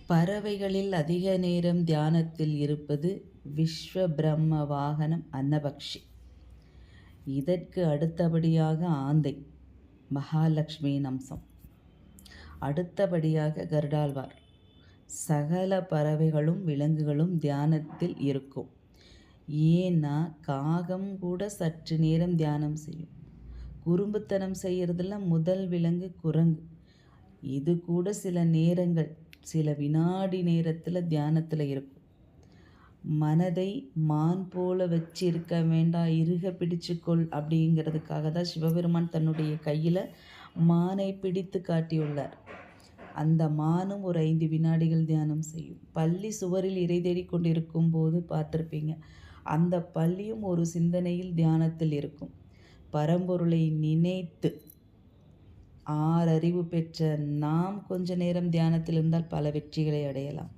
பறவைகளில் அதிக நேரம் தியானத்தில் இருப்பது விஸ்வ பிரம்ம வாகனம் அன்னபக்ஷி. இதற்கு அடுத்தபடியாக ஆந்தை, மகாலட்சுமியின் அம்சம். அடுத்தபடியாக கருடாழ்வார். சகல பறவைகளும் விலங்குகளும் தியானத்தில் இருக்கும். ஏன்னா காகம் கூட சற்று நேரம் தியானம் செய்யும். குறும்புத்தனம் செய்கிறதுல முதல் விலங்கு குரங்கு. இது கூட சில நேரங்கள், சில வினாடி நேரத்தில் தியானத்தில் இருக்கும். மனதை மான் போல வச்சிருக்க வேண்டாம், இறுக பிடிச்சுக்கொள் அப்படிங்கிறதுக்காக தான் சிவபெருமான் தன்னுடைய கையில் மானை பிடித்து காட்டியுள்ளார். அந்த மானும் ஒரு 5 வினாடிகள் தியானம் செய்யும். பள்ளி சுவரில் இறை தேடி கொண்டிருக்கும் போது பார்த்துருப்பீங்க, அந்த பள்ளியும் ஒரு சிந்தனையில் தியானத்தில் இருக்கும். பரம்பொருளை நினைத்து ஆறறிவு பெற்ற நாம் கொஞ்ச நேரம் தியானத்தில் இருந்தால் பல வெற்றிகளை அடையலாம்.